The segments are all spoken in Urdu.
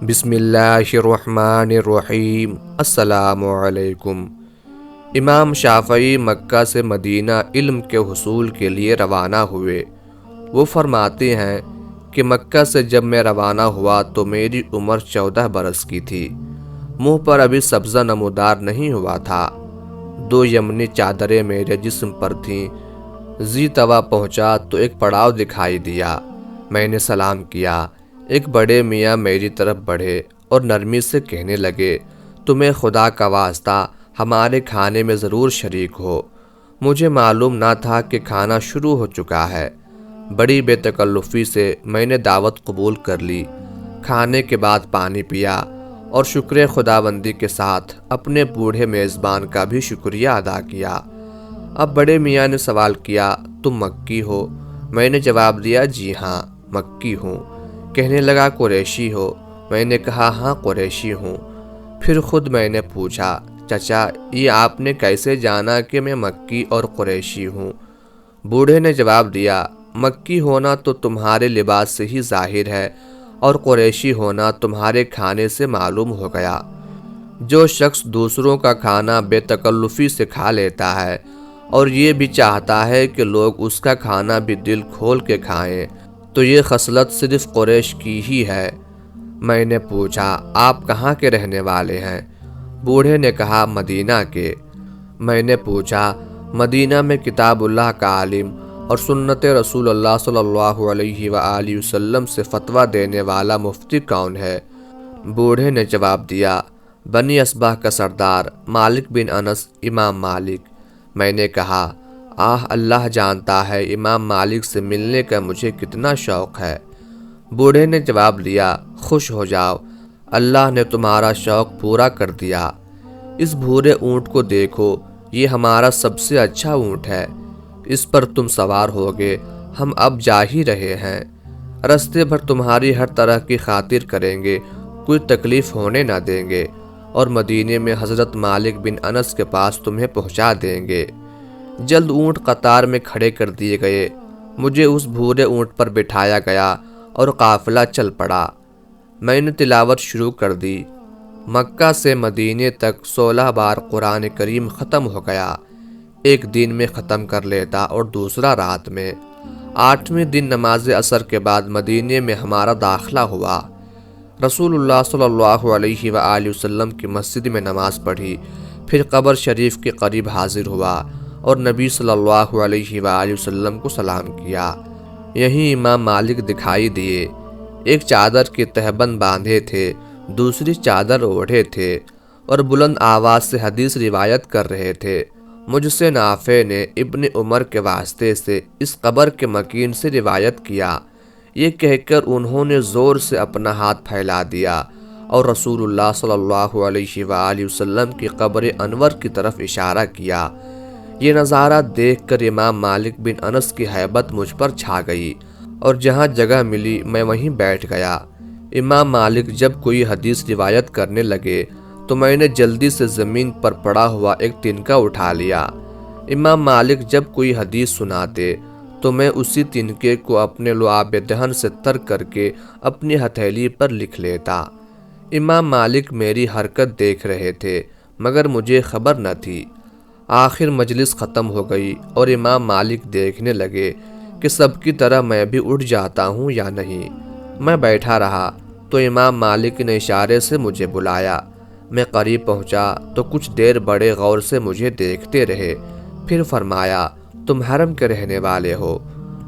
بسم اللہ الرحمن الرحیم۔ السلام علیکم۔ امام شافعی مکہ سے مدینہ علم کے حصول کے لیے روانہ ہوئے۔ وہ فرماتے ہیں کہ مکہ سے جب میں روانہ ہوا تو میری عمر 14 برس کی تھی۔ منہ پر ابھی سبزہ نمودار نہیں ہوا تھا۔ 2 یمنی چادریں میرے جسم پر تھیں۔ زی طوا پہنچا تو ایک پڑاؤ دکھائی دیا۔ میں نے سلام کیا۔ ایک بڑے میاں میری طرف بڑھے اور نرمی سے کہنے لگے، تمہیں خدا کا واسطہ ہمارے کھانے میں ضرور شریک ہو۔ مجھے معلوم نہ تھا کہ کھانا شروع ہو چکا ہے۔ بڑی بے تکلفی سے میں نے دعوت قبول کر لی۔ کھانے کے بعد پانی پیا اور شکر خداوندی کے ساتھ اپنے بوڑھے میزبان کا بھی شکریہ ادا کیا۔ اب بڑے میاں نے سوال کیا، تم مکی ہو؟ میں نے جواب دیا، جی ہاں مکی ہوں۔ کہنے لگا، قریشی ہو؟ میں نے کہا، ہاں قریشی ہوں۔ پھر خود میں نے پوچھا، چچا یہ آپ نے کیسے جانا کہ میں مکی اور قریشی ہوں؟ بوڑھے نے جواب دیا، مکی ہونا تو تمہارے لباس سے ہی ظاہر ہے اور قریشی ہونا تمہارے کھانے سے معلوم ہو گیا۔ جو شخص دوسروں کا کھانا بے تکلفی سے کھا لیتا ہے اور یہ بھی چاہتا ہے کہ لوگ اس کا کھانا بھی دل کھول کے کھائیں تو یہ خصلت صرف قریش کی ہی ہے۔ میں نے پوچھا، آپ کہاں کے رہنے والے ہیں؟ بوڑھے نے کہا، مدینہ کے۔ میں نے پوچھا، مدینہ میں کتاب اللہ کا عالم اور سنت رسول اللہ صلی اللہ علیہ وآلہ وسلم سے فتویٰ دینے والا مفتی کون ہے؟ بوڑھے نے جواب دیا، بنی اصباح کا سردار مالک بن انس، امام مالک۔ میں نے کہا، اللہ جانتا ہے امام مالک سے ملنے کا مجھے کتنا شوق ہے۔ بوڑھے نے جواب دیا، خوش ہو جاؤ، اللہ نے تمہارا شوق پورا کر دیا۔ اس بھورے اونٹ کو دیکھو، یہ ہمارا سب سے اچھا اونٹ ہے۔ اس پر تم سوار ہوگے، ہم اب جا ہی رہے ہیں۔ رستے بھر تمہاری ہر طرح کی خاطر کریں گے، کوئی تکلیف ہونے نہ دیں گے اور مدینے میں حضرت مالک بن انس کے پاس تمہیں پہنچا دیں گے۔ جلد اونٹ قطار میں کھڑے کر دیے گئے۔ مجھے اس بھورے اونٹ پر بٹھایا گیا اور قافلہ چل پڑا۔ میں نے تلاوت شروع کر دی۔ مکہ سے مدینے تک 16 بار قرآن کریم ختم ہو گیا۔ ایک دن میں ختم کر لیتا اور دوسرا رات میں۔ 8ویں دن نماز عصر کے بعد مدینے میں ہمارا داخلہ ہوا۔ رسول اللہ صلی اللہ علیہ وآلہ وسلم کی مسجد میں نماز پڑھی، پھر قبر شریف کے قریب حاضر ہوا اور نبی صلی اللہ علیہ وآلہ وسلم کو سلام کیا۔ یہیں امام مالک دکھائی دیے۔ ایک چادر کی تہبند باندھے تھے، دوسری چادر اوڑھے تھے اور بلند آواز سے حدیث روایت کر رہے تھے۔ مجھ سے نافع نے ابن عمر کے واسطے سے اس قبر کے مکین سے روایت کیا۔ یہ کہہ کر انہوں نے زور سے اپنا ہاتھ پھیلا دیا اور رسول اللہ صلی اللہ علیہ وآلہ وسلم کی قبر انور کی طرف اشارہ کیا۔ یہ نظارہ دیکھ کر امام مالک بن انس کی ہیبت مجھ پر چھا گئی اور جہاں جگہ ملی میں وہیں بیٹھ گیا۔ امام مالک جب کوئی حدیث روایت کرنے لگے تو میں نے جلدی سے زمین پر پڑا ہوا ایک تنکا اٹھا لیا۔ امام مالک جب کوئی حدیث سناتے تو میں اسی تنکے کو اپنے لعاب دہن سے تر کر کے اپنی ہتھیلی پر لکھ لیتا۔ امام مالک میری حرکت دیکھ رہے تھے مگر مجھے خبر نہ تھی۔ آخر مجلس ختم ہو گئی اور امام مالک دیکھنے لگے کہ سب کی طرح میں بھی اٹھ جاتا ہوں یا نہیں۔ میں بیٹھا رہا تو امام مالک نے اشارے سے مجھے بلایا۔ میں قریب پہنچا تو کچھ دیر بڑے غور سے مجھے دیکھتے رہے، پھر فرمایا، تم حرم کے رہنے والے ہو؟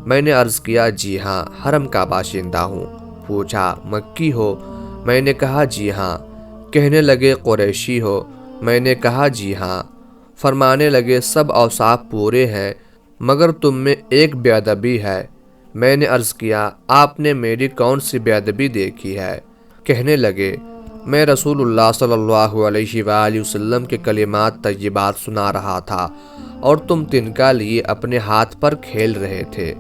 میں نے عرض کیا، جی ہاں حرم کا باشندہ ہوں۔ پوچھا، مکی ہو؟ میں نے کہا، جی ہاں۔ کہنے لگے، قریشی ہو؟ میں نے کہا، جی ہاں۔ فرمانے لگے، سب اوصاف پورے ہیں مگر تم میں ایک بے ادبی ہے۔ میں نے عرض کیا، آپ نے میری کون سی بے ادبی دیکھی ہے؟ کہنے لگے، میں رسول اللہ صلی اللہ علیہ وآلہ وسلم کے کلمات طیبات سنا رہا تھا اور تم تنکا لیے اپنے ہاتھ پر کھیل رہے تھے۔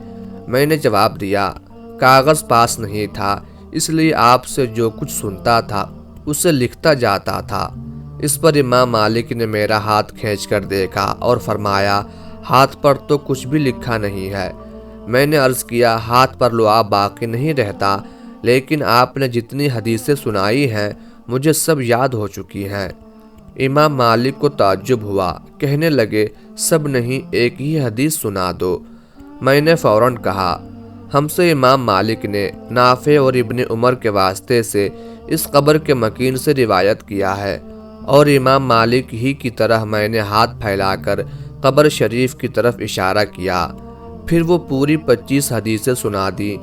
میں نے جواب دیا، کاغذ پاس نہیں تھا اس لیے آپ سے جو کچھ سنتا تھا اسے لکھتا جاتا تھا۔ اس پر امام مالک نے میرا ہاتھ کھینچ کر دیکھا اور فرمایا، ہاتھ پر تو کچھ بھی لکھا نہیں ہے۔ میں نے عرض کیا، ہاتھ پر لعاب باقی نہیں رہتا لیکن آپ نے جتنی حدیثیں سنائی ہیں مجھے سب یاد ہو چکی ہیں۔ امام مالک کو تعجب ہوا، کہنے لگے سب نہیں، ایک ہی حدیث سنا دو۔ میں نے فوراً کہا، ہم سے امام مالک نے نافع اور ابن عمر کے واسطے سے اس قبر کے مکین سے روایت کیا ہے، اور امام مالک ہی کی طرح میں نے ہاتھ پھیلا کر قبر شریف کی طرف اشارہ کیا۔ پھر وہ پوری 25 حدیثیں سنا دی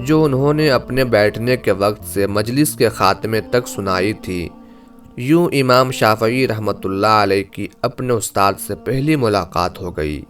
جو انہوں نے اپنے بیٹھنے کے وقت سے مجلس کے خاتمے تک سنائی تھی۔ یوں امام شافعی رحمۃ اللہ علیہ کی اپنے استاد سے پہلی ملاقات ہو گئی۔